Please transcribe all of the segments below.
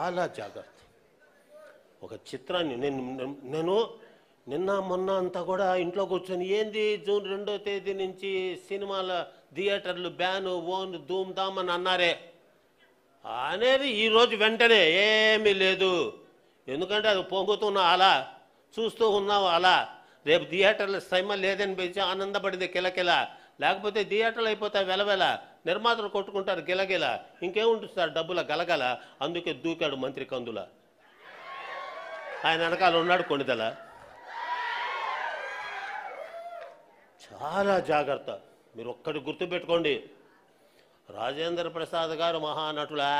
చాలా జాగ్రత్త. ఒక చిత్రాన్ని నేను నిన్న మొన్న అంతా కూడా ఇంట్లో కూర్చొని ఏంది జూన్ 2వ తేదీ నుంచి సినిమాల థియేటర్లు బ్యాను ఓన్ ధూమ్ ధామ్ అని అన్నారే అనేది ఈరోజు వెంటనే ఏమీ లేదు. ఎందుకంటే అది పొంగుతున్న అలా చూస్తూ ఉన్నావు అలా. రేపు థియేటర్ల శ్రమ లేదని పెంచి ఆనందపడింది కిలకిల, లేకపోతే థియేటర్లు అయిపోతాయి వెలవెల, నిర్మాతలు కొట్టుకుంటారు గిలగిల, ఇంకేముంటుంది సార్ డబ్బుల గలగల. అందుకే దూకాడు మంత్రి కందుల, ఆయన వెనకాల ఉన్నాడు కొణిదల. చాలా జాగ్రత్త. మీరు ఒక్కటి గుర్తుపెట్టుకోండి, రాజేంద్ర ప్రసాద్ గారు మహానటులా,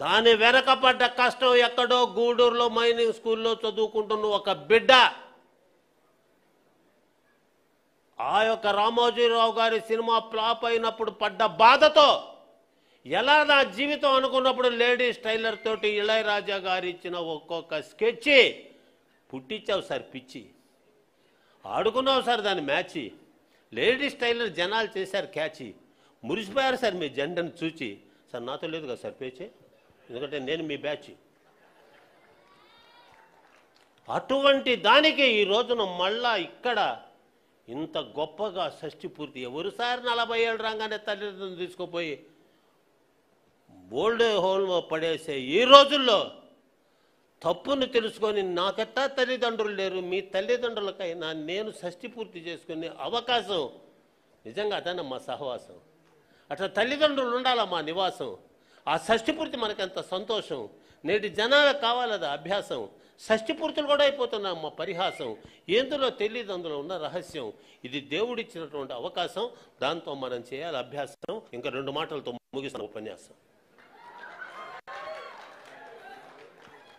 దాని వెనకపడ్డ కష్టం ఎక్కడో గూడూరులో మైనింగ్ స్కూల్లో చదువుకుంటున్న ఒక బిడ్డ ఆ యొక్క రామోజీరావు గారి సినిమా ఫ్లాప్ అయినప్పుడు పడ్డ బాధతో ఎలా నా జీవితం అనుకున్నప్పుడు లేడీస్ టైలర్ తోటి ఇళయరాజా గారు ఇచ్చిన ఒక్కొక్క స్కెచ్ పుట్టించావు సార్ పిచ్చి, ఆడుకున్నావు సార్ దాని మ్యాచ్. లేడీస్ టైలర్ జనాలు చేశారు క్యాచి, మురిసిపోయారు సార్ మీ జెండను చూచి. సార్ నాతో లేదు కదా సార్ పేచి, ఎందుకంటే నేను మీ బ్యాచ్. అటువంటి దానికి ఈ రోజున మళ్ళా ఇక్కడ ఇంత గొప్పగా షష్ఠి పూర్తి. ఎవరు సార్ 40 ఏళ్ళు రాగానే తల్లిదండ్రులు తీసుకుపోయి బోల్డ్ హోల్ పడేసే ఈ రోజుల్లో తప్పును తెలుసుకొని నాకెట్టా తల్లిదండ్రులు లేరు, మీ తల్లిదండ్రులకైనా నేను షష్ఠి పూర్తి చేసుకునే అవకాశం నిజంగా అదనమ్మా సహవాసం. అట్లా తల్లిదండ్రులు ఉండాలమ్మా నివాసం. ఆ షష్ఠి పూర్తి మనకెంత సంతోషం. నేటి జనాలకు కావాలదా అభ్యాసం. షష్ఠి పూర్తులు కూడా అయిపోతున్నాయమ్మా పరిహాసం. ఎందులో తెలియదు అందులో ఉన్న రహస్యం. ఇది దేవుడిచ్చినటువంటి అవకాశం, దాంతో మనం చేయాలి అభ్యాసం. ఇంకా 2 మాటలతో ముగిస్తాం ఉపన్యాసం.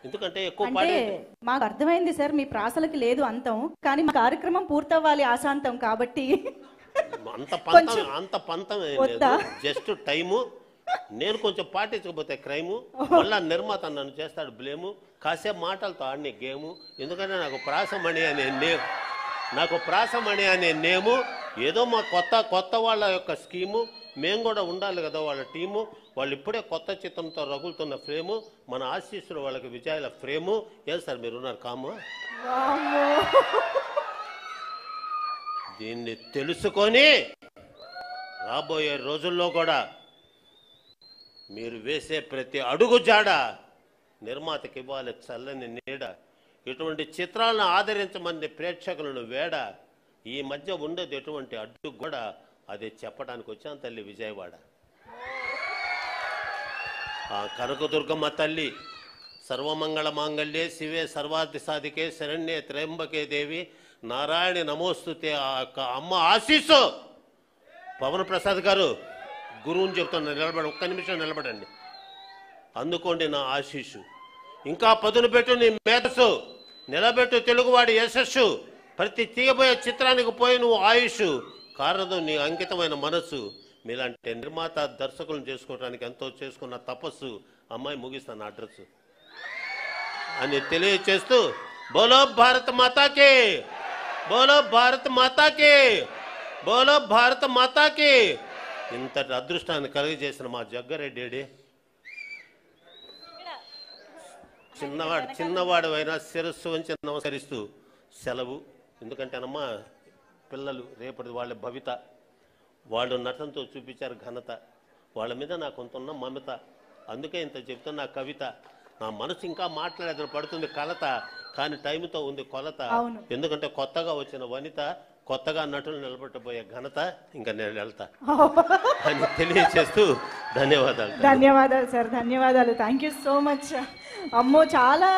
ఎందుకంటే ఎక్కువ మాకు అర్థమైంది సార్, మీ ప్రాసలకి లేదు అంతం, కానీ మా కార్యక్రమం పూర్తవ్వాలి ఆశాంతం కాబట్టి అంత పంతం జస్ట్ టైము. నేను కొంచెం పాటించకపోతే క్రైము, మళ్ళా నిర్మాత నన్ను చేస్తాడు బ్లేము. కాసేపు మాటలతో ఆడినే గేము. ఎందుకంటే నాకు ప్రాసమణి అనే నేము ఏదో మా కొత్త వాళ్ళ యొక్క స్కీము. మేము కూడా ఉండాలి కదా వాళ్ళ టీము. వాళ్ళు ఇప్పుడే కొత్త చిత్రంతో రగులుతున్న ఫ్రేము, మన ఆశీస్సులు వాళ్ళకి విజయాల ఫ్రేము. ఏం సార్ మీరున్నారు కాము? దీన్ని తెలుసుకొని రాబోయే రోజుల్లో కూడా మీరు వేసే ప్రతి అడుగు జాడ నిర్మాతకి ఇవ్వాలి చల్లని నీడ. ఇటువంటి చిత్రాలను ఆదరించమని ప్రేక్షకులను వేడ. ఈ మధ్య ఉండేది ఎటువంటి అడ్డు కూడా అది చెప్పడానికి వచ్చాను తల్లి విజయవాడ. ఆ కనకదుర్గమ్మ తల్లి సర్వమంగళ మాంగళ్యే శివే సర్వార్థ సాధికే శరణ్యే త్రయంబకే దేవి నారాయణి నమోస్తుతే. ఆ యొక్క అమ్మ ఆశీస్సు. పవన్ ప్రసాద్ గారు గురువుని చెప్తున్నా, ఒక్క నిమిషం నిలబడండి. అందుకోండి నా ఆశీస్సు. ఇంకా పదును పెట్టు నీ మేధస్సు, నిలబెట్టు తెలుగువాడి యశస్సు. ప్రతి తీయబోయే చిత్రానికి పోయి నువ్వు ఆయుష్ కారణం నీ అంకితమైన మనస్సు. మీలాంటి నిర్మాత దర్శకులను చేసుకోవడానికి ఎంతో చేసుకున్న తపస్సు. అమ్మాయి ముగిస్తాను అడ్రస్ అని తెలియచేస్తూ బోలో భారత్ మాతాకి, బోలో భారత్ మాతాకి, బోలో భారత్ మాతాకి. ఇంతటి అదృష్టాన్ని కలిగజేసిన మా జగ్గారెడ్డి చిన్నవాడు అయినా శిరస్సు వంచి నమస్కరిస్తూ సెలవు. ఎందుకంటేనమ్మా పిల్లలు రేపటి వాళ్ళ భవిత. వాళ్ళు నటనతో చూపించారు ఘనత. వాళ్ళ మీద నాకు కొంత మమత. అందుకే ఇంత చెప్తున్నా కవిత. నా మనసు ఇంకా మాట్లాడేది పడుతుంది కలత, కానీ టైంతో ఉంది కొలత. ఎందుకంటే కొత్తగా వచ్చిన వనిత, కొత్తగా నటులు నిలబెట్టబోయే ఘనత ఇంకా నేను వెళ్తా అని తెలియచేస్తూ ధన్యవాదాలు. ధన్యవాదాలు సార్, ధన్యవాదాలు. Thank you so much. అమ్మో, చాలా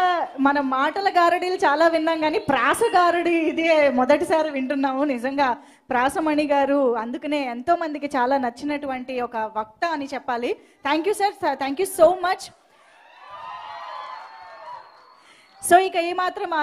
మన మాటల గారడీలు చాలా విన్నాం, కానీ ప్రాస గారడి ఇదే మొదటిసారి వింటున్నాము. నిజంగా ప్రాసమణి గారు అందుకనే ఎంతో మందికి చాలా నచ్చినటువంటి ఒక వక్త అని చెప్పాలి. Thank you sir, thank you so much. So ఇక ఏమాత్రం